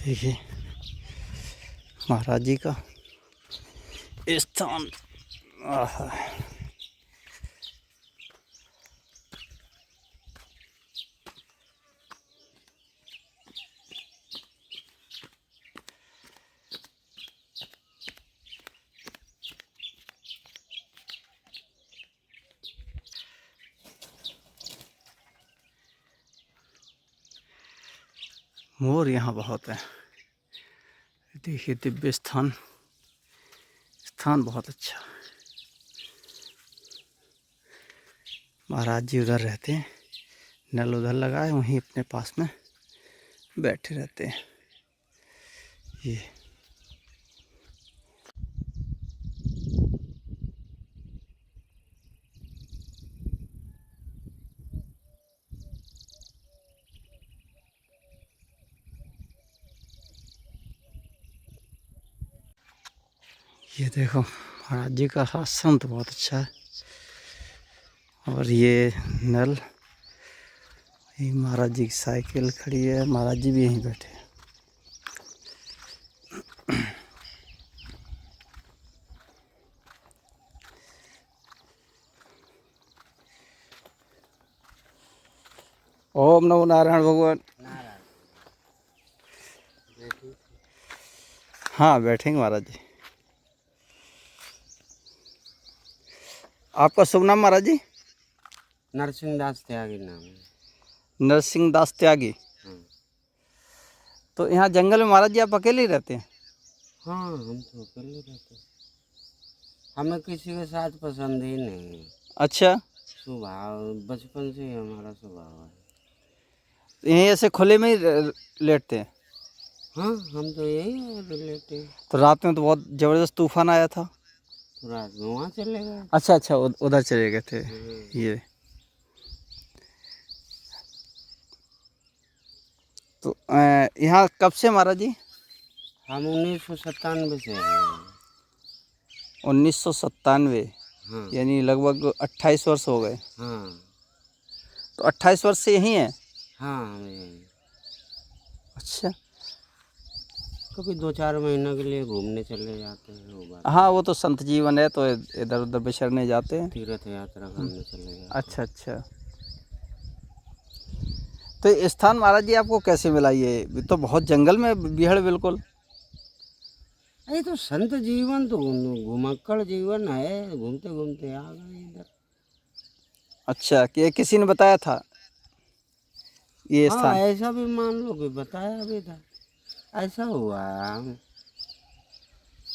देखिए महाराज जी का स्थान। आहा, मोर यहाँ बहुत है। देखिए दिव्य स्थान, स्थान बहुत अच्छा। महाराज जी उधर रहते हैं, नल उधर लगा है, वहीं अपने पास में बैठे रहते हैं। ये देखो महाराज जी का आश्रम तो बहुत अच्छा है। और ये नल, ये महाराज जी की साइकिल खड़ी है, महाराज जी भी यहीं बैठे हैं। ओम नमो नारायण भगवान। हाँ बैठेंगे महाराज जी। आपका शुभ नाम महाराज जी? नरसिंह दास त्यागी नाम है। नरसिंह दास त्यागी। तो यहाँ जंगल में महाराज जी आप अकेले ही रहते हैं? हाँ हम तो अकेले रहते हैं, हमें किसी के साथ पसंद ही नहीं है। अच्छा, स्वभाव बचपन से ही हमारा स्वभाव है। तो यहीं ऐसे खुले में ही लेटते हैं? हाँ हम तो यही रिलेटिव। तो रात में तो बहुत ज़बरदस्त तूफान आया था। तो रात में वहाँ चले गए। अच्छा अच्छा, उधर चले गए थे। ये तो यहाँ कब से महाराज जी? हम 1997 से हैं। 1997। हाँ यानी लगभग 28 वर्ष हो गए। हाँ तो 28 वर्ष से यहीं है? हाँ हम यहीं। अच्छा, कभी 2-4 महीनों के लिए घूमने चले जाते हैं, वो बात। हाँ वो तो संत जीवन है, तो इधर उधर बिछड़ने जाते हैं, तीर्थ यात्रा करने चले जाते हैं। अच्छा अच्छा। तो ये स्थान महाराज जी आपको कैसे मिला? ये तो बहुत जंगल में बिहड़ बिल्कुल। ये तो संत जीवन तो घुमक्कड़ जीवन है, घूमते घूमते आ गए इधर। अच्छा, कि ये किसी ने बताया था ये हाँ स्थान? ऐसा भी मान लो कि बताया भी था। ऐसा हुआ है, हम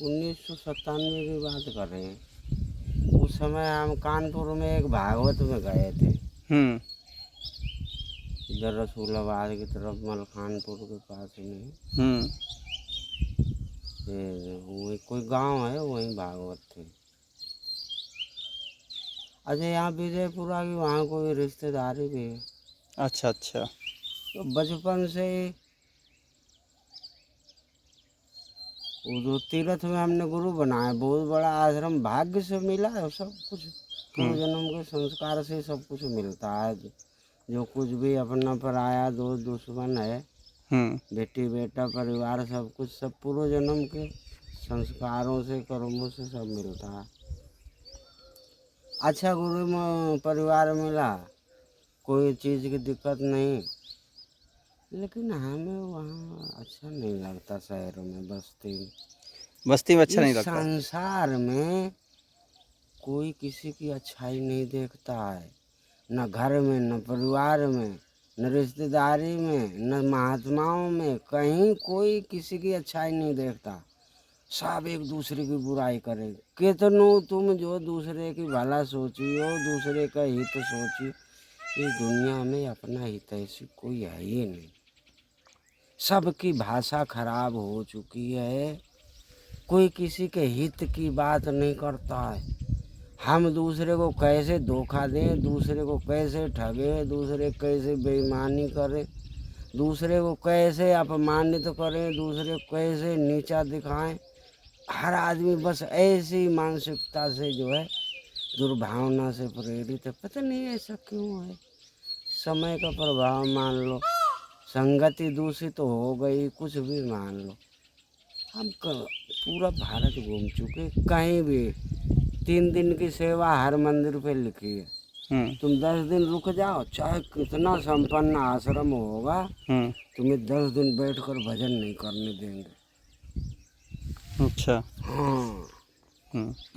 1997 की बात कर रहे हैं। उस समय हम कानपुर में एक भागवत में गए थे, इधर रसूलाबाद की तरफ, मलखानपुर के पास में। वही कोई गांव है, वहीं भागवत थे। अच्छा यहाँ विजयपुरा की वहाँ कोई रिश्तेदारी भी है। अच्छा अच्छा। तो बचपन से ही वो जो तीर्थ में हमने गुरु बनाया, बहुत बड़ा आश्रम, भाग्य से मिला है सब कुछ। पूर्व जन्म के संस्कार से सब कुछ मिलता है। जो कुछ भी अपना पराया दोस्त दुश्मन है, बेटी बेटा परिवार, सब कुछ सब पूर्व जन्म के संस्कारों से कर्मों से सब मिलता है। अच्छा गुरु परिवार मिला, कोई चीज़ की दिक्कत नहीं। लेकिन हमें वहाँ अच्छा नहीं लगता, शहरों में, बस्ती में अच्छा नहीं इस लगता? संसार में कोई किसी की अच्छाई नहीं देखता है, न घर में, न परिवार में, न रिश्तेदारी में, न महात्माओं में, कहीं कोई किसी की अच्छाई नहीं देखता। सब एक दूसरे की बुराई करे। कितनो तुम जो दूसरे की भला सोचियो, दूसरे का हित सोची, इस दुनिया में अपना हित ऐसी कोई है ही नहीं। सबकी भाषा खराब हो चुकी है, कोई किसी के हित की बात नहीं करता है। हम दूसरे को कैसे धोखा दें, दूसरे को कैसे ठगें, दूसरे कैसे बेईमानी करें, दूसरे को कैसे अपमानित करें, दूसरे को कैसे नीचा दिखाएं। हर आदमी बस ऐसी मानसिकता से जो है, दुर्भावना से प्रेरित है। पता नहीं ऐसा क्यों है, समय का प्रभाव मान लो। संगति दूषित हो गई, कुछ भी मान लो। हम पूरा भारत घूम चुके, कहीं भी 3 दिन की सेवा हर मंदिर पे लिखी है। तुम 10 दिन रुक जाओ, चाहे कितना संपन्न आश्रम होगा, तुम्हें 10 दिन बैठकर भजन नहीं करने देंगे। अच्छा। हाँ,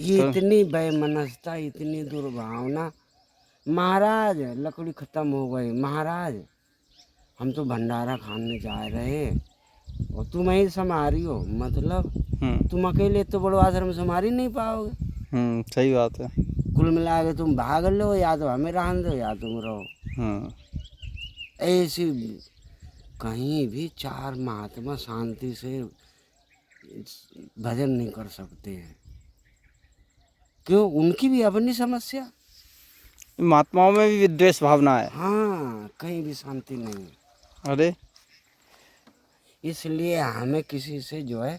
ये तो इतनी बेमनस्ता, इतनी दुर्भावना। महाराज लकड़ी खत्म हो गई, महाराज हम तो भंडारा खाने जा रहे और तुम ही संभारी हो, मतलब तुम अकेले तो बड़ो आश्रम संभाल ही नहीं पाओगे। सही बात है। कुल मिला के तुम भाग लो, या तो हमें रहने दो या तुम रहो। ऐसी कहीं भी 4 महात्मा शांति से भजन नहीं कर सकते हैं। क्यों? उनकी भी अपनी समस्या। महात्माओं में भी विद्वेष भावना है। हाँ, कहीं भी शांति नहीं है। अरे इसलिए हमें किसी से जो है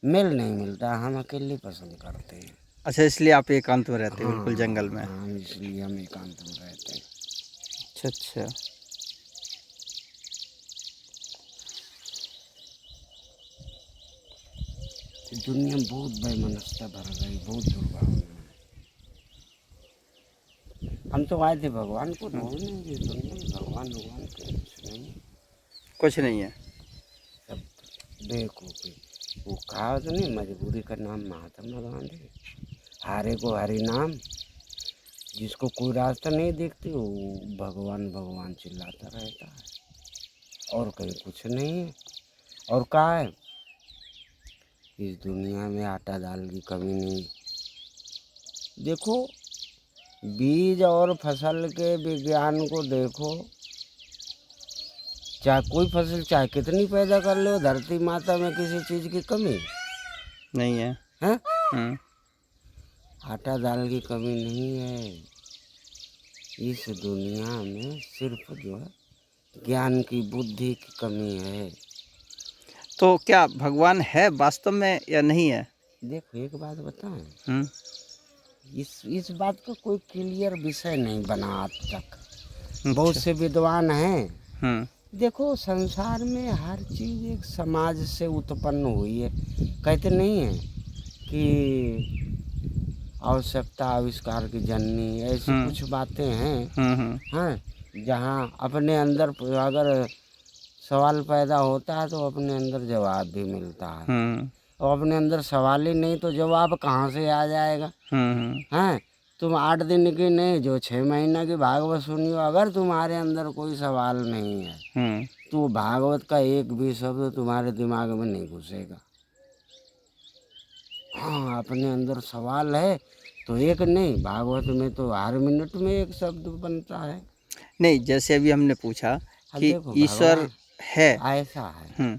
मेल नहीं मिलता, हम अकेले पसंद करते हैं। अच्छा, इसलिए आप एकांत में रहते हैं, बिल्कुल जंगल में। हाँ, इसलिए हम एकांत में रहते हैं। अच्छा अच्छा। दुनिया में बहुत बेमनस्ता भर गई, बहुत दुर्भावना है। हम तो आए थे भगवान को ढूंढने, इस दुनिया में भगवान भगवान के कुछ नहीं है। कुछ नहीं है। सब बेवकूफ़ी। वो कहावत नहीं, मजबूरी का नाम महात्मा गांधी, हारे को हरि नाम। जिसको कोई रास्ता नहीं दिखती वो भगवान भगवान चिल्लाता रहता है, और कहीं कुछ नहीं है। और क्या है, इस दुनिया में आटा दाल की कमी नहीं। देखो, बीज और फसल के विज्ञान को देखो, चाहे कोई फसल चाहे कितनी पैदा कर लो, धरती माता में किसी चीज़ की कमी नहीं है। है। आटा दाल की कमी नहीं है। इस दुनिया में सिर्फ जो है ज्ञान की, बुद्धि की कमी है। तो क्या भगवान है वास्तव में या नहीं है? देखो, एक बात बताएं, इस बात का कोई क्लियर विषय नहीं बना आज तक। बहुत से विद्वान हैं। देखो, संसार में हर चीज़ एक समाज से उत्पन्न हुई है। कहते नहीं है कि आवश्यकता आविष्कार की जननी, ऐसी कुछ बातें हैं। हाँ, जहाँ अपने अंदर अगर सवाल पैदा होता है तो अपने अंदर जवाब भी मिलता है, और अपने अंदर सवाल ही नहीं तो जवाब कहाँ से आ जाएगा। हैं, तुम 8 दिन की नहीं, जो 6 महीना की भागवत सुनियो, अगर तुम्हारे अंदर कोई सवाल नहीं है तो भागवत का एक भी शब्द तुम्हारे दिमाग में नहीं घुसेगा। हाँ, अपने अंदर सवाल है तो एक नहीं, भागवत में तो हर मिनट में एक शब्द बनता है। नहीं, जैसे अभी हमने पूछा कि देखो, ईश्वर है, ऐसा है।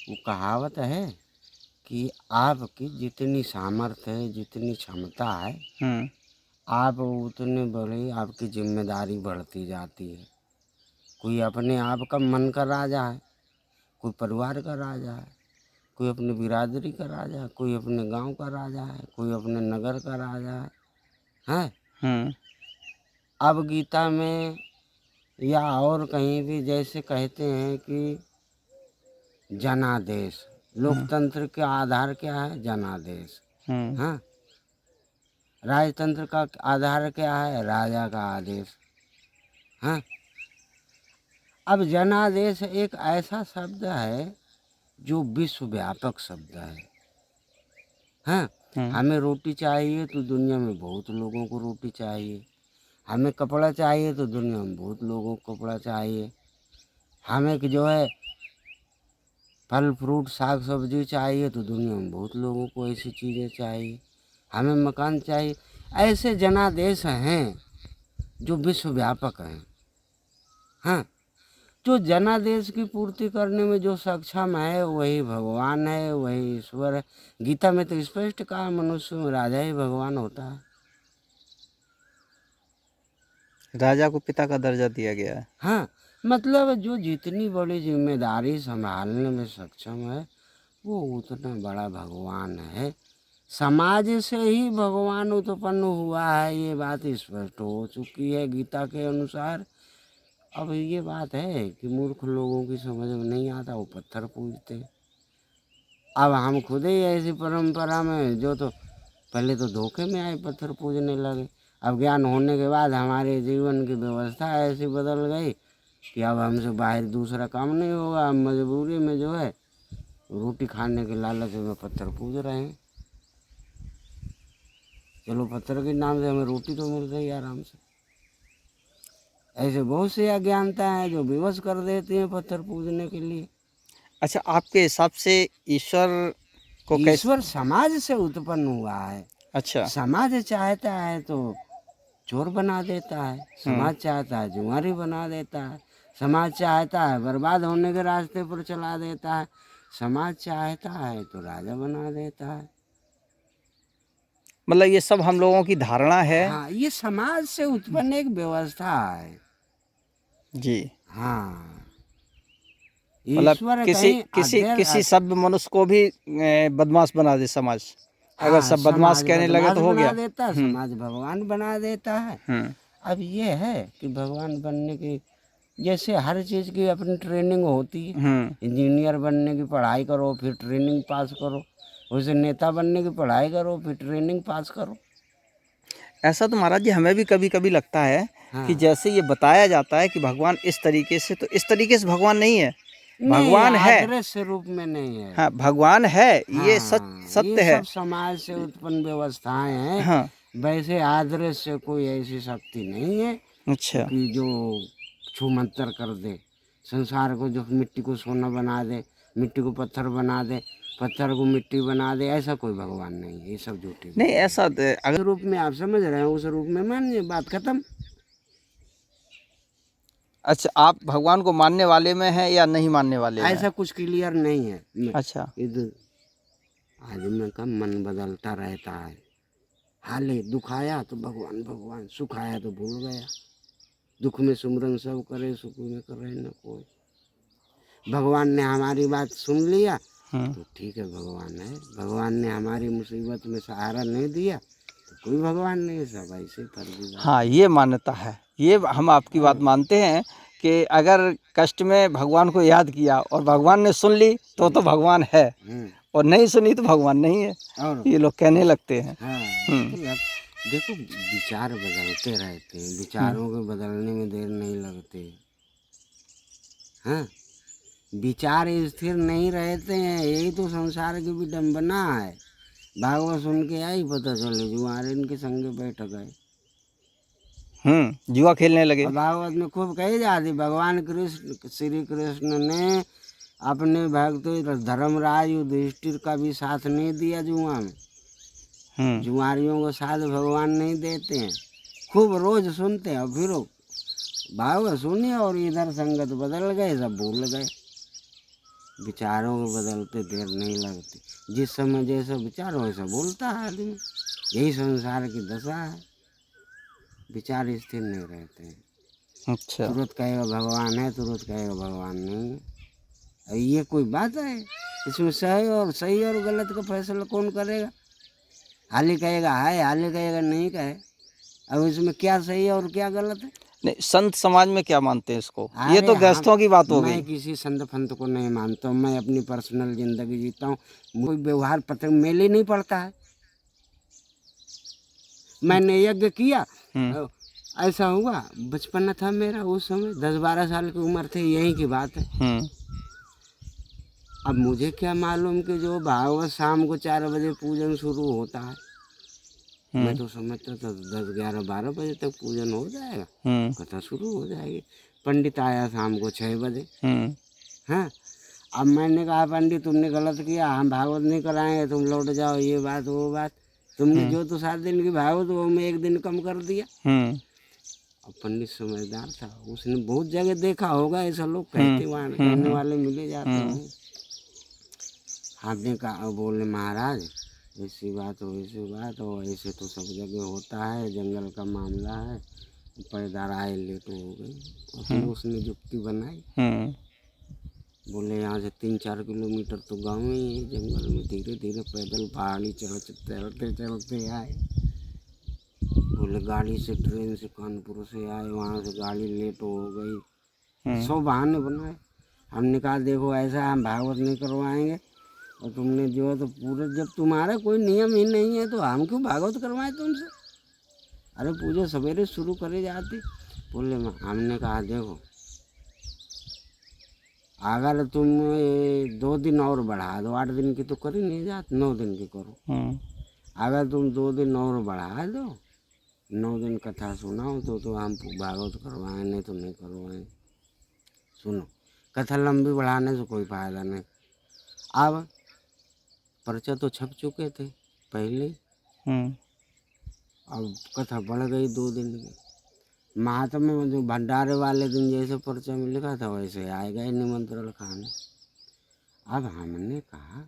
वो कहावत है कि आपकी जितनी सामर्थ्य है, जितनी क्षमता है, आप उतने बड़ी आपकी जिम्मेदारी बढ़ती जाती है। कोई अपने आप का मन का राजा है, कोई परिवार का राजा है, कोई अपनी बिरादरी का राजा है, कोई अपने गांव का राजा है, कोई अपने नगर का राजा है। अब गीता में या और कहीं भी जैसे कहते हैं कि जनादेश, लोकतंत्र के आधार क्या है? जनादेश। हाँ, राजतंत्र का आधार क्या है? राजा का आदेश। हाँ, अब जनादेश एक ऐसा शब्द है जो विश्वव्यापक शब्द है। हाँ, हमें रोटी चाहिए तो दुनिया में बहुत लोगों को रोटी चाहिए। हमें कपड़ा चाहिए तो दुनिया में बहुत लोगों को कपड़ा चाहिए। हमें जो है फल फ्रूट साग सब्जी चाहिए तो दुनिया में बहुत लोगों को ऐसी चीज़ें चाहिए। हमें मकान चाहिए। ऐसे जनादेश हैं जो विश्वव्यापक हैं। हाँ, जो जनादेश की पूर्ति करने में जो सक्षम है वही भगवान है, वही ईश्वर है। गीता में तो स्पष्ट कहा, मनुष्य में राजा ही भगवान होता है। राजा को पिता का दर्जा दिया गया है। हाँ, मतलब जो जितनी बड़ी जिम्मेदारी संभालने में सक्षम है वो उतना बड़ा भगवान है। समाज से ही भगवान उत्पन्न हुआ है, ये बात स्पष्ट हो चुकी है गीता के अनुसार। अब ये बात है कि मूर्ख लोगों की समझ में नहीं आता, वो पत्थर पूजते हैं। अब हम खुद ही ऐसी परंपरा में जो तो पहले तो धोखे में आए, पत्थर पूजने लगे। अब ज्ञान होने के बाद हमारे जीवन की व्यवस्था ऐसी बदल गई कि अब हमसे बाहर दूसरा काम नहीं होगा। हम मजबूरी में जो है रोटी खाने के लालच में पत्थर पूज रहे हैं। चलो पत्थर के नाम से हमें रोटी तो मिल रही है आराम से। ऐसे बहुत सी अज्ञानता है जो विवश कर देती हैं पत्थर पूजने के लिए। अच्छा, आपके हिसाब से ईश्वर को कैसे? ईश्वर समाज से उत्पन्न हुआ है। अच्छा। समाज चाहता है तो चोर बना देता है, समाज चाहता है जुआरी बना देता है, समाज चाहता है बर्बाद होने के रास्ते पर चला देता है, समाज चाहता है तो राजा बना देता है। मतलब ये सब हम लोगों की धारणा है। हाँ, ये समाज से उत्पन्न एक व्यवस्था है। जी। हाँ, मतलब ईश्वर किसी कहीं किसी किसी सभ्य मनुष्य को भी बदमाश बना दे समाज। अगर हाँ, सब बदमाश समाज कहने लगे बदमाश तो हो बना गया। देता है, समाज भगवान बना देता है। हम्म। अब ये है कि भगवान बनने की, जैसे हर चीज़ की अपनी ट्रेनिंग होती है। इंजीनियर बनने की पढ़ाई करो, फिर ट्रेनिंग पास करो। वैसे नेता बनने की पढ़ाई करो, फिर ट्रेनिंग पास करो। ऐसा तो महाराज जी हमें भी कभी कभी लगता है कि हाँ, जैसे ये बताया जाता है कि भगवान इस तरीके से, तो इस तरीके से भगवान नहीं है। नहीं, भगवान है। आदर्श रूप में नहीं है। हाँ, भगवान है, ये हाँ, ये सत्य है। सब समाज से उत्पन्न व्यवस्थाएं हैं। हाँ। वैसे आदर्श से कोई ऐसी शक्ति नहीं है अच्छा। कि जो छूमंतर कर दे संसार को, जो मिट्टी को सोना बना दे, मिट्टी को पत्थर बना दे, पत्थर को मिट्टी बना दे, ऐसा कोई भगवान नहीं है। ये सब झूठी नहीं, बात ऐसा है। अगर उस रूप में आप समझ रहे हैं, उस रूप में मानिए, बात खत्म। अच्छा, आप भगवान को मानने वाले में हैं या नहीं मानने वाले में हैं? ऐसा कुछ क्लियर नहीं है। अच्छा। इधर आदमी का मन बदलता रहता है। हाले दुख आया तो भगवान भगवान, सुख आया तो भूल गया। दुख में सुमरन सब करे, सुख में करे न कोई। भगवान ने हमारी बात सुन लिया तो ठीक है, भगवान है। भगवान ने हमारी मुसीबत में सहारा नहीं दिया तो कोई भगवान नहीं, सब ऐसे फर्जी बात। हाँ, ये मान्यता है, ये हम आपकी बात मानते हैं कि अगर कष्ट में भगवान को याद किया और भगवान ने सुन ली तो भगवान है, और नहीं सुनी तो भगवान नहीं है। और ये लोग कहने लगते हैं। हाँ, तो अब देखो, विचार बदलते रहते हैं, विचारों के बदलने में देर नहीं लगती। हाँ, विचार स्थिर नहीं रहते हैं, यही तो संसार की विडम्बना है। भागवत सुन के आई, पता चले जुआरे इनके संगे बैठ गए। जुआ खेलने लगे। और भागवत में खूब कही जाती, भगवान कृष्ण, श्री कृष्ण ने अपने भक्त धर्मराज युधिष्ठिर का भी साथ नहीं दिया जुआ में। जुआरियों को साथ भगवान नहीं देते हैं। खूब रोज सुनते हैं और फिर भागवत सुनी और इधर संगत बदल गए, सब भूल गए। विचारों को बदलते देर नहीं लगती। जिस समय जैसा विचार वैसा बोलता है आदमी। यही संसार की दशा है, विचार स्थिर नहीं रहते हैं। अच्छा। तुरंत कहेगा भगवान है, तुरंत कहेगा भगवान नहीं है। अब ये कोई बात है? इसमें सही और गलत का फैसला कौन करेगा? हाली कहेगा है, हाली कहेगा नहीं कहे। अब इसमें क्या सही है और क्या गलत है? नहीं, संत समाज में क्या मानते हैं इसको? ये अरे तो गृहस्थों की बात हो मैं गई। किसी संत फंत को नहीं मानता हूँ। मैं अपनी पर्सनल जिंदगी जीता हूँ। कोई व्यवहार पत्र मेल ही नहीं पड़ता है। मैंने यज्ञ किया, ऐसा हुआ, बचपना था मेरा उस समय, 10-12 साल की उम्र थी, यही की बात है। अब मुझे क्या मालूम कि जो भागवत शाम को 4 बजे पूजन शुरू होता है। मैं तो समझता था 10, 11, 12 बजे तक पूजन हो जाएगा, कथा शुरू हो जाएगी। पंडित आया शाम को 6 बजे। हाँ, अब मैंने कहा पंडित तुमने गलत किया, हम भागवत नहीं कराएंगे, तुम लौट जाओ, ये बात वो बात। तुमने जो तो 7 दिन की भागवत वो मैं 1 दिन कम कर दिया। अब पंडित समझदार था, उसने बहुत जगह देखा होगा ऐसा, लोग कहते कहने वाले मिले जाते हैं। आपने कहा, बोले महाराज ऐसी बात हो, ऐसी बात हो, ऐसे तो सब जगह होता है, जंगल का मामला है, पैदार आए लेट हो गई। और फिर उसने जुक्ति बनाई। बोले यहाँ से 3-4 किलोमीटर तो गाँव ही है, जंगल में धीरे धीरे पैदल पहाड़ी चलते चलते आए। बोले गाड़ी से, ट्रेन से, कानपुर से आए, वहाँ से गाड़ी लेट हो गई, सौ बहाने बनाए। हमने कहा देखो ऐसा हम भागवत नहीं करवाएंगे, और तुमने जो है तो पूरे, जब तुम्हारा कोई नियम ही नहीं है तो हम क्यों भागवत करवाएं तुमसे। अरे पूजा सवेरे शुरू करे जाती। बोले हमने कहा देखो अगर तुम 2 दिन और बढ़ा दो, 8 दिन की तो कर ही नहीं जाती, 9 दिन की करो। अगर तुम 2 दिन और बढ़ा दो, 9 दिन कथा सुनाओ तो हम भागवत करवाएं, नहीं तो नहीं करवाएं। सुनो, कथा लंबी बढ़ाने से कोई फायदा नहीं। अब पर्चा तो छप चुके थे पहले ही। अब कथा बढ़ गई 2 दिन की। महात्मा में जो भंडारे वाले दिन जैसे पर्चा में लिखा था वैसे आएगा ही निमंत्रण खाने। अब हमने कहा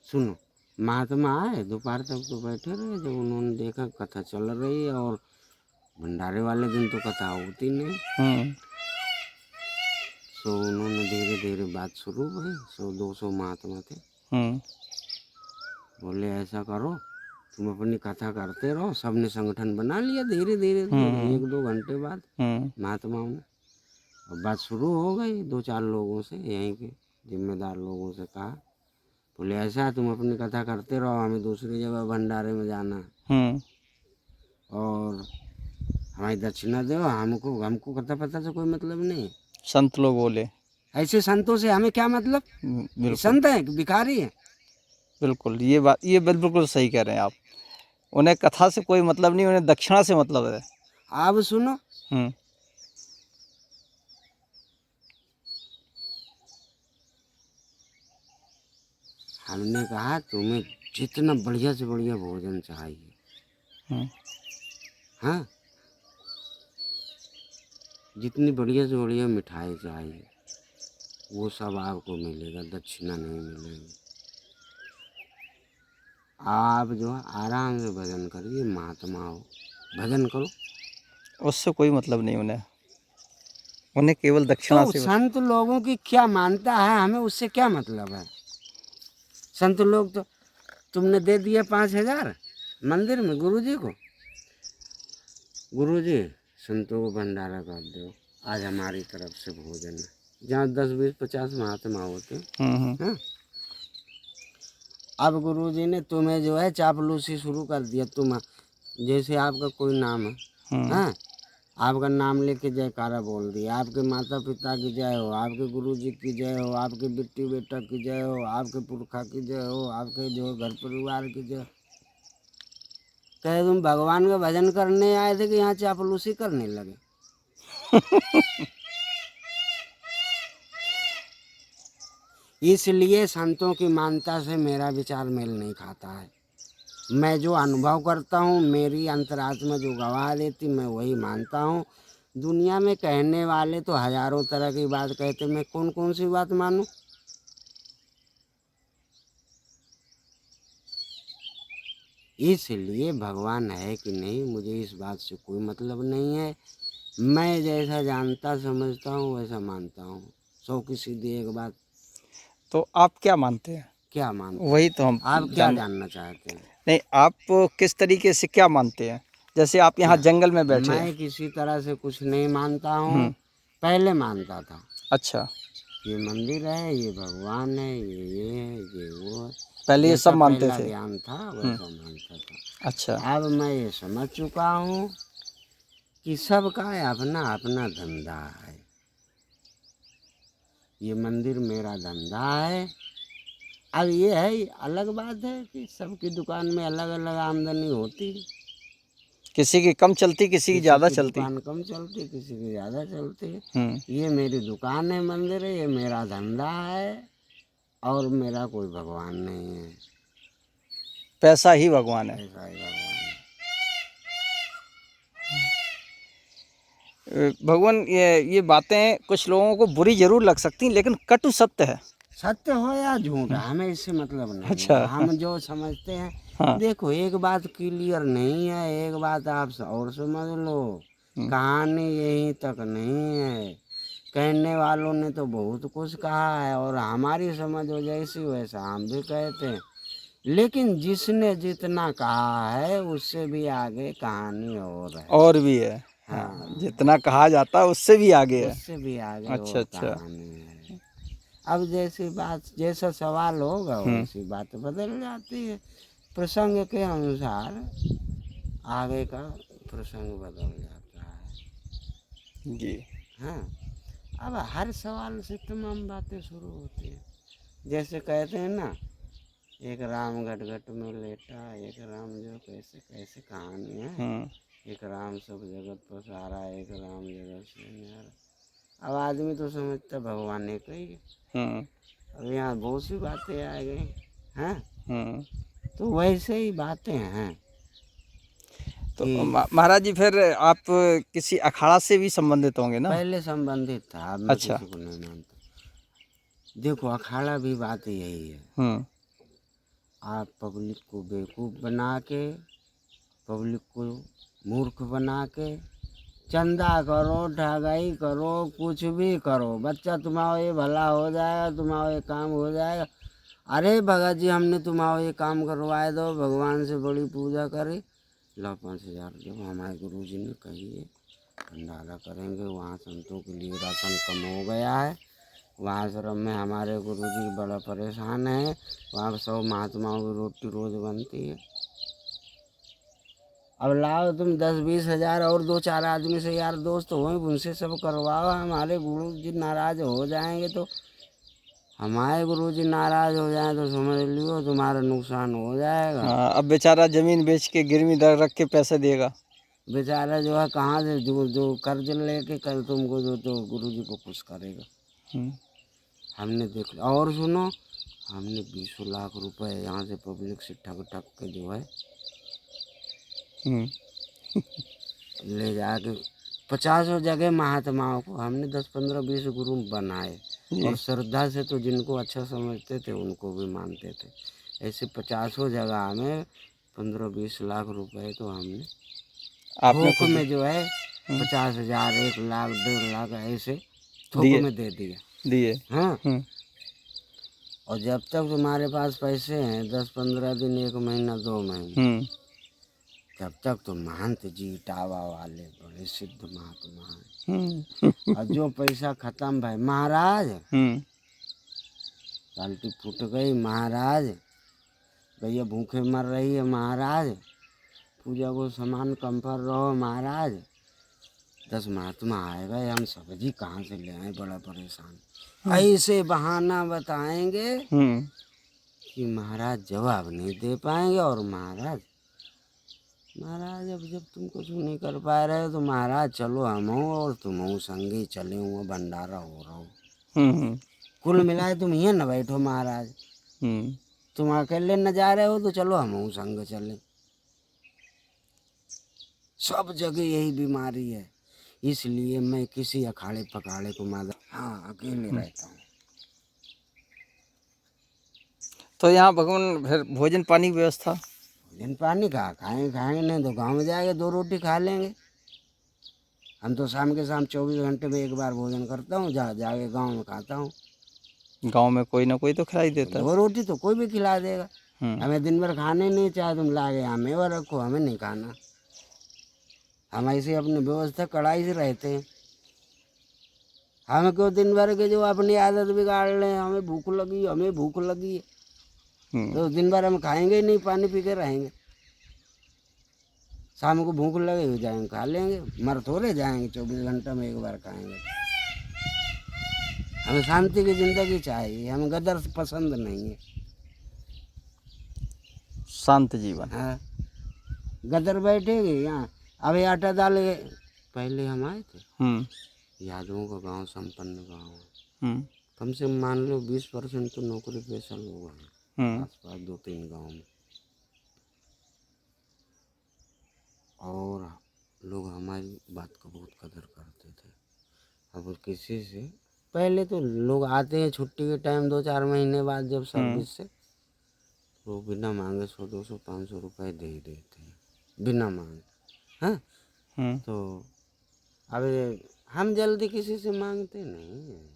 सुनो, महात्मा आए, दोपहर तक तो बैठे रहे। जब उन्होंने देखा कथा चल रही है और भंडारे वाले दिन तो कथा होती नहीं, तो उन्होंने धीरे धीरे बात शुरू हुई। 100-200 महात्मा थे। बोले ऐसा करो, तुम अपनी कथा करते रहो। सबने संगठन बना लिया धीरे धीरे, 1-2 घंटे बाद महात्माओं ने। और बात शुरू हो गई 2-4 लोगों से, यहीं के जिम्मेदार लोगों से कहा। बोले ऐसा तुम अपनी कथा करते रहो, हमें दूसरी जगह भंडारे में जाना है, और हमारी दक्षिणा दो। हमको कथा पता से कोई मतलब नहीं। संत लोग बोले ऐसे संतों से हमें क्या मतलब। ये संत है कि भिखारी है। बिल्कुल, ये बिल्कुल सही कह रहे हैं आप। उन्हें कथा से कोई मतलब नहीं, उन्हें दक्षिणा से मतलब है। आप सुनो, हमने कहा तुम्हें जितना बढ़िया से बढ़िया भोजन चाहिए, हाँ, जितनी बढ़िया से बढ़िया मिठाई चाहिए वो सब आपको मिलेगा, दक्षिणा नहीं मिलेगी। आप जो है आराम से भजन करिए, महात्मा हो, भजन करो, उससे कोई मतलब नहीं उन्हें केवल दक्षिणा तो से। संत लोगों की क्या मानता है, हमें उससे क्या मतलब है। संत लोग तो, तुमने दे दिया 5,000 मंदिर में गुरुजी को, गुरुजी संतों को भंडारा कर दो, आज हमारी तरफ से भोजन है। जहाँ 10-20-50 महात्मा होते हैं। अब गुरुजी ने तुम्हें जो है चापलूसी शुरू कर दिया। तुम जैसे आपका कोई नाम है, आपका नाम लेके जयकारा बोल दिया, आपके माता पिता की जय हो, आपके गुरुजी की जय हो, आपके बेटी बेटा की जय हो, आपके पुरखा की जय हो, आपके जो घर परिवार की जय। कहे तुम भगवान का भजन करने आए थे कि यहाँ चापलूसी करने लगे। इसलिए संतों की मान्यता से मेरा विचार मेल नहीं खाता है। मैं जो अनुभव करता हूँ, मेरी अंतरात्मा जो गवाह देती, मैं वही मानता हूँ। दुनिया में कहने वाले तो हजारों तरह की बात कहते, मैं कौन कौन सी बात मानूं। इसलिए भगवान है कि नहीं मुझे इस बात से कोई मतलब नहीं है। मैं जैसा जानता समझता हूँ वैसा मानता हूँ। 100 की सीधी एक बात। तो आप क्या मानते हैं? क्या मानते वही तो हम आप क्या जानना चाहते हैं? नहीं, आप किस तरीके से क्या मानते हैं? जैसे आप यहाँ जंगल में बैठे हैं। मैं किसी तरह से कुछ नहीं मानता हूँ। पहले मानता था। अच्छा, ये मंदिर है, ये भगवान है, ये है, ये वो है। पहले ये सब मानते पहला थे। ज्ञान था वैसा मानता था। अच्छा, अब मैं ये समझ चुका हूँ कि सबका अपना अपना धंधा है। ये मंदिर मेरा धंधा है। अब ये है, अलग बात है कि सबकी दुकान में अलग अलग आमदनी होती। किसी की कम चलती, किसी की ज़्यादा चलती। दुकान कम चलती, किसी की ज़्यादा चलती। ये मेरी दुकान है, मंदिर है, ये मेरा धंधा है, और मेरा कोई भगवान नहीं है। पैसा ही भगवान है। ऐसा ही भगवान है। भगवान, ये बातें कुछ लोगों को बुरी जरूर लग सकती हैं, लेकिन कटु सत्य है। सत्य हो या झूठ हमें इससे मतलब नहीं अच्छा। है। हम जो समझते हैं, हाँ। देखो एक बात क्लियर नहीं है, एक बात आप और समझ लो। कहानी यहीं तक नहीं है। कहने वालों ने तो बहुत कुछ कहा है, और हमारी समझ हो जैसी वैसा हम भी कहते हैं। लेकिन जिसने जितना कहा है उससे भी आगे कहानी और है। और भी है। हाँ, जितना कहा जाता है उससे भी आगे है। उससे भी आगे अच्छा, वो अच्छा। कहानी है। अब जैसी बात जैसा सवाल होगा वैसी बात बदल जाती है, प्रसंग के अनुसार आगे का प्रसंग बदल जाता है। जी। हाँ, अब हर सवाल से तमाम बातें शुरू होती हैं। जैसे कहते हैं ना, एक राम घट में लेटा, एक राम जो कैसे कैसे कहानी है, एक राम सब जगत पसारा, एक राम जगत से न्यारा। अब आदमी तो समझता भगवान एक ही है। अब यहाँ बहुत सी बातें आ गई हैं, तो वैसे ही बातें हैं तो कि महाराज जी फिर आप किसी अखाड़ा से भी संबंधित होंगे ना? पहले संबंधित था, अब मैं अच्छा। किसी को नहीं मानता। देखो, अखाड़ा भी बात यही है, आप पब्लिक को बेवकूफ़ बना के, पब्लिक को मूर्ख बना के, चंदा करो, ठगाई करो, कुछ भी करो, बच्चा तुम्हारा ये भला हो जाएगा, तुम्हारा ये काम हो जाएगा। अरे भगत जी, हमने तुम्हारा ये काम करवाए दो, भगवान से बड़ी पूजा करी, लो 5,000 दो, हमारे गुरु जी ने कही है भंडारा करेंगे, वहाँ संतों के लिए राशन कम हो गया है, वहाँ आश्रम में हमारे गुरु जी बड़ा परेशान है, वहाँ 100 महात्माओं की रोटी रोज़ बनती है। अब लाओ तुम 10-20 हज़ार और 2-4 आदमी से यार दोस्त हो, उनसे सब करवाओ, हमारे गुरु जी नाराज़ हो जाएंगे तो, हमारे गुरु जी नाराज़ हो जाए तो समझ लियो तुम्हारा नुकसान हो जाएगा। अब बेचारा जमीन बेच के गिरवी रख के पैसे देगा। बेचारा जो है कहाँ से जो कर्ज लेके कल तुमको जो तो गुरु जी को खुश करेगा। हमने देख लिया। और सुनो, हमने 20 लाख रुपए यहाँ से पब्लिक से ठग के जो है ले जाके 50 जगह महात्माओं को हमने 10-15-20 गुरु बनाए, और श्रद्धा से तो जिनको अच्छा समझते थे उनको भी मानते थे। ऐसे 50 जगह में 15-20 लाख रुपए तो हमने थोक में जो है 50,000, 1 लाख, 1.5 लाख ऐसे थोक में दे दिए। हाँ, और जब तक तुम्हारे पास पैसे हैं 10-15 दिन, 1 महीना, 2 महीने, तब तक तो महंत जी टावा वाले बड़े सिद्ध महात्मा हैं। और जो पैसा खत्म भाई, महाराज बाल्टी फूट गई, महाराज भैया भूखे मर रही है, महाराज पूजा को सामान कम पर रहो, महाराज 10 महात्मा आए गए, हम सब्जी कहाँ से ले आए, बड़ा परेशान। ऐसे बहाना बताएंगे कि महाराज जवाब नहीं दे पाएंगे। और महाराज अब जब तुम कुछ नहीं कर पा रहे हो तो महाराज चलो हम और तुम संगी चले हुए, भंडारा हो रहा हूँ, कुल मिलाए तुम ये न बैठो महाराज, तुम अकेले न जा रहे हो तो चलो हम संग चले। सब जगह यही बीमारी है, इसलिए मैं किसी अखाड़े पखाड़े को अकेले रहता हूँ। तो यहाँ भगवान फिर भोजन पानी की व्यवस्था? भोजन पानी खाएंगे नहीं तो गांव में जाके 2 रोटी खा लेंगे। हम तो शाम के शाम 24 घंटे में एक बार भोजन करता हूँ, जाके गांव में खाता हूँ। गांव में कोई ना कोई तो खिला ही देता है। 2 रोटी तो कोई भी खिला देगा। हमें दिन भर खाने नहीं, चाहे तुम लाके यहाँ मेवा रखो, हमें नहीं खाना। हम ऐसे अपनी व्यवस्था कड़ाई से रहते हैं। हमें क्यों दिन भर के जो अपनी आदत बिगाड़ लें, हमें भूख लगी है तो दिन भर हम खाएंगे ही नहीं, पानी पी के रहेंगे। शाम को भूख लगे हो जाएंगे, खा लेंगे, मर थोड़े जाएंगे 24 घंटे में एक बार खाएंगे। हमें शांति की ज़िंदगी चाहिए, हमें गदर पसंद नहीं है। शांत जीवन। हाँ, गदर बैठेगी यहाँ। अभी आटा दाल पहले हम आए थे, यादवों का गांव संपन्न गांव है, कम से कम मान लो 20% तो नौकरी पेशा लोग हैं आसपास 2-3 गांव में, और लोग हमारी बात का बहुत कदर करते थे। अब किसी से पहले तो लोग आते हैं छुट्टी के टाइम 2-4 महीने बाद जब सर्विस से, तो बिना मांगे 100-200-500 रुपये दे ही देते हैं बिना मांगे। हाँ, तो अब हम जल्दी किसी से मांगते नहीं हैं।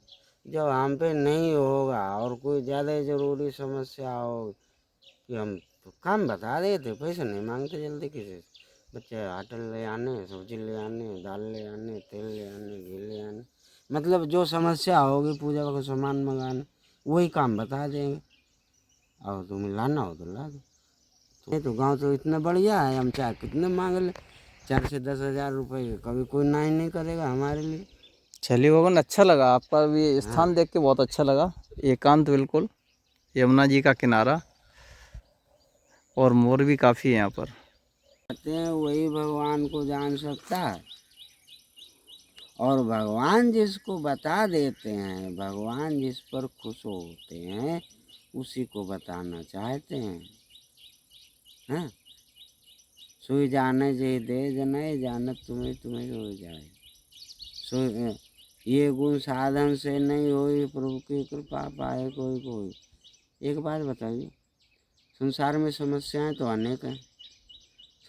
जब हम पे नहीं होगा और कोई ज़्यादा ज़रूरी समस्या हो कि हम तो काम बता देते, पैसे नहीं मांगते जल्दी किसी से। बच्चे आटा ले आने, सब्जी ले आने, दाल ले आने, तेल ले आने, घी ले आने, मतलब जो समस्या होगी पूजा का सामान मंगाना वही काम बता देंगे और तुम्हें लाना हो तो ला दो। नहीं तो गांव तो इतना बढ़िया है, हम चाहे कितने मांग ले 4 से 10 हज़ार रुपये, कभी कोई ना ही नहीं करेगा हमारे लिए। चलिए भगवान, अच्छा लगा आपका भी स्थान देख के, बहुत अच्छा लगा। एकांत बिल्कुल, यमुना जी का किनारा, और मोर भी काफ़ी है यहाँ पर। कहते हैं वही भगवान को जान सकता है, और भगवान जिसको बता देते हैं, भगवान जिस पर खुश होते हैं उसी को बताना चाहते हैं। हाँ, सुई जाने जे दे जनाए, जानत तुम्हें तुम्हें हो जाए। सो ये गुण साधन से नहीं होई, प्रभु की कृपा पाए कोई कोई। एक बात बताइए, संसार में समस्याएं तो अनेक हैं,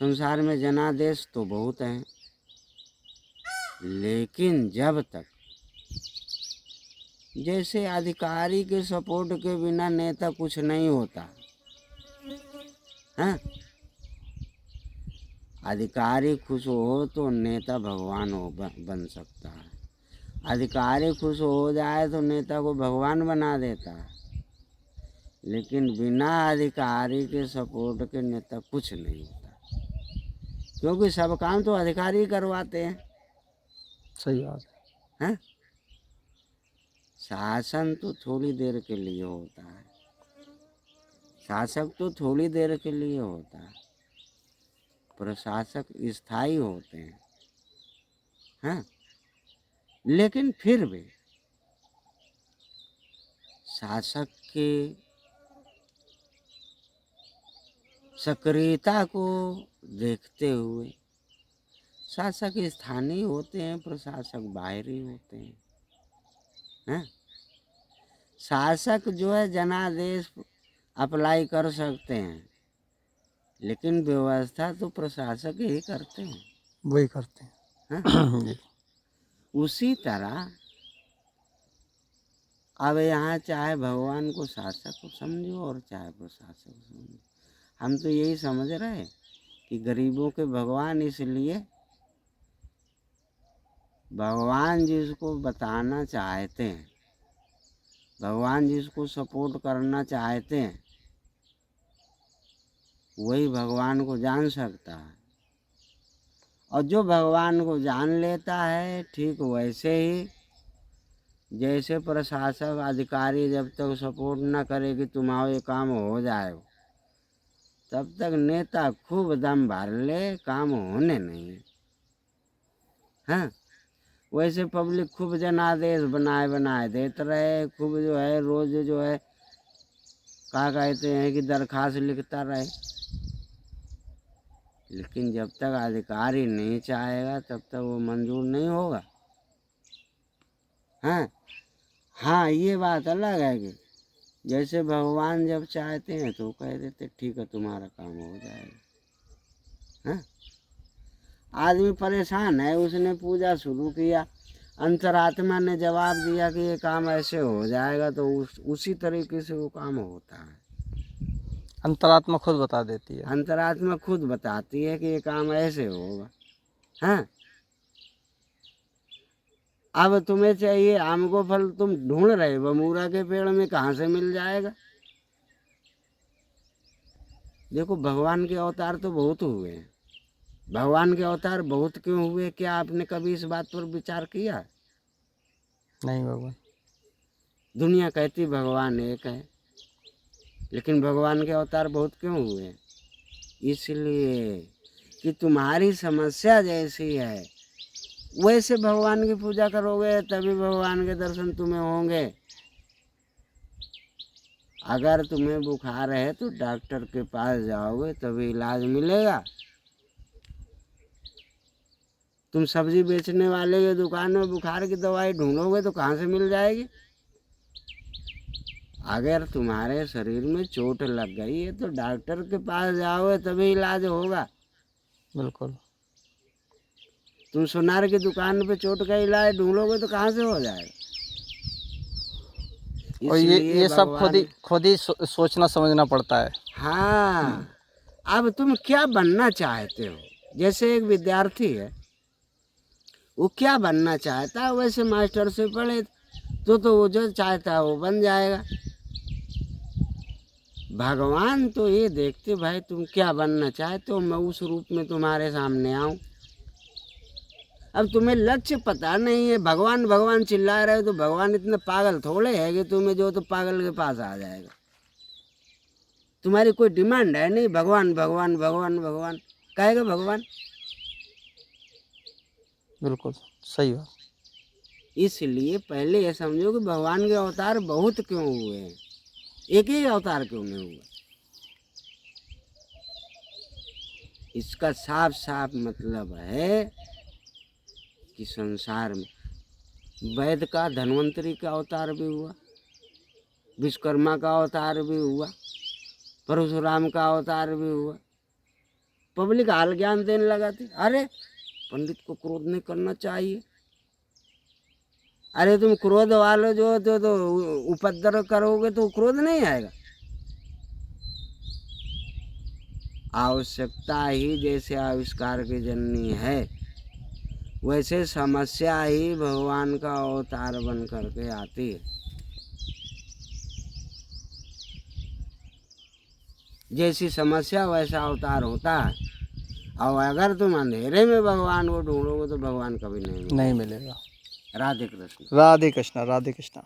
संसार में जनादेश तो बहुत हैं, लेकिन जब तक जैसे अधिकारी के सपोर्ट के बिना नेता कुछ नहीं होता। हाँ, अधिकारी खुश हो तो नेता भगवान हो बन सकता है, अधिकारी खुश हो जाए तो नेता को भगवान बना देता है, लेकिन बिना अधिकारी के सपोर्ट के नेता कुछ नहीं होता, क्योंकि सब काम तो अधिकारी करवाते हैं। सही बात है। हैं? शासन तो थोड़ी देर के लिए होता है, शासक तो थोड़ी देर के लिए होता है, प्रशासक स्थायी होते हैं। हाँ, लेकिन फिर भी शासक के सक्रियता को देखते हुए शासक स्थानीय होते हैं, प्रशासक बाहरी होते हैं। हैं? शासक जो है जनादेश अप्लाई कर सकते हैं, लेकिन व्यवस्था तो प्रशासक ही करते हैं। वही करते हैं। हैं? जी। उसी तरह अब यहाँ चाहे भगवान को शासक को समझो और चाहे प्रशासक को समझो, हम तो यही समझ रहे हैं कि गरीबों के भगवान, इसलिए भगवान जिसको बताना चाहते हैं, भगवान जिसको सपोर्ट करना चाहते हैं, वही भगवान को जान सकता है। और जो भगवान को जान लेता है, ठीक वैसे ही जैसे प्रशासक अधिकारी जब तक सपोर्ट न करे कि तुम्हारा ये काम हो जाए, तब तक नेता खूब दम भर ले, काम होने नहीं। हाँ, वैसे पब्लिक खूब जनादेश बनाए देते रहे, खूब जो है रोज जो है क्या कहते हैं कि दरखास्त लिखता रहे, लेकिन जब तक अधिकारी नहीं चाहेगा तब तक वो मंजूर नहीं होगा। हाँ हाँ, ये बात अलग है कि जैसे भगवान जब चाहते हैं तो कह देते ठीक है तुम्हारा काम हो जाएगा। हाँ, आदमी परेशान है, उसने पूजा शुरू किया, अंतरात्मा ने जवाब दिया कि ये काम ऐसे हो जाएगा, तो उसी तरीके से वो काम होता है। अंतरात्मा खुद बता देती है। अंतरात्मा खुद बताती है कि ये काम ऐसे होगा। हाँ, अब तुम्हें चाहिए आम को फल, तुम ढूंढ रहे बमूरा के पेड़ में, कहाँ से मिल जाएगा। देखो भगवान के अवतार तो बहुत हुए हैं, भगवान के अवतार बहुत क्यों हुए, क्या आपने कभी इस बात पर विचार किया? नहीं भगवान। दुनिया कहती भगवान एक है, लेकिन भगवान के अवतार बहुत क्यों हुए? इसलिए कि तुम्हारी समस्या जैसी है वैसे भगवान की पूजा करोगे तभी भगवान के दर्शन तुम्हें होंगे। अगर तुम्हें बुखार है तो डॉक्टर के पास जाओगे तभी इलाज मिलेगा। तुम सब्जी बेचने वाले की दुकान में बुखार की दवाई ढूंढोगे तो कहाँ से मिल जाएगी? अगर तुम्हारे शरीर में चोट लग गई है तो डॉक्टर के पास जाओगे तभी इलाज होगा। बिल्कुल। तुम सुनार की दुकान पे चोट का इलाज ढूंढोगे तो कहाँ से हो जाएगा? और ये सब खुद ही सोचना समझना पड़ता है। हाँ, अब तुम क्या बनना चाहते हो? जैसे एक विद्यार्थी है, वो क्या बनना चाहता है, वैसे मास्टर से पढ़े तो वो जो चाहता है वो बन जाएगा। भगवान तो ये देखते भाई तुम क्या बनना चाहते हो, मैं उस रूप में तुम्हारे सामने आऊं। अब तुम्हें लक्ष्य पता नहीं है, भगवान भगवान चिल्ला रहे हो, तो भगवान इतने पागल थोड़े है कि तुम्हें जो तो पागल के पास आ जाएगा। तुम्हारी कोई डिमांड है नहीं, भगवान भगवान भगवान भगवान कहेगा भगवान। बिल्कुल सही बात। इसलिए पहले ये समझो कि भगवान के अवतार बहुत क्यों हुए हैं, एक ही अवतार क्यों नहीं हुआ। इसका साफ साफ मतलब है कि संसार में वैद का धन्वंतरी का अवतार भी हुआ, विश्वकर्मा का अवतार भी हुआ, परशुराम का अवतार भी हुआ। पब्लिक हाल ज्ञान देने लगा थी, अरे पंडित को क्रोध नहीं करना चाहिए, अरे तुम क्रोध वाले जो तो उपद्रव करोगे तो क्रोध नहीं आएगा। आवश्यकता ही जैसे आविष्कार की जननी है, वैसे समस्या ही भगवान का अवतार बन करके आती है। जैसी समस्या वैसा अवतार होता है। और अगर तुम अंधेरे में भगवान को ढूंढोगे तो भगवान कभी नहीं नहीं मिलेगा। राधे कृष्ण। राधे कृष्णा, राधे कृष्णा।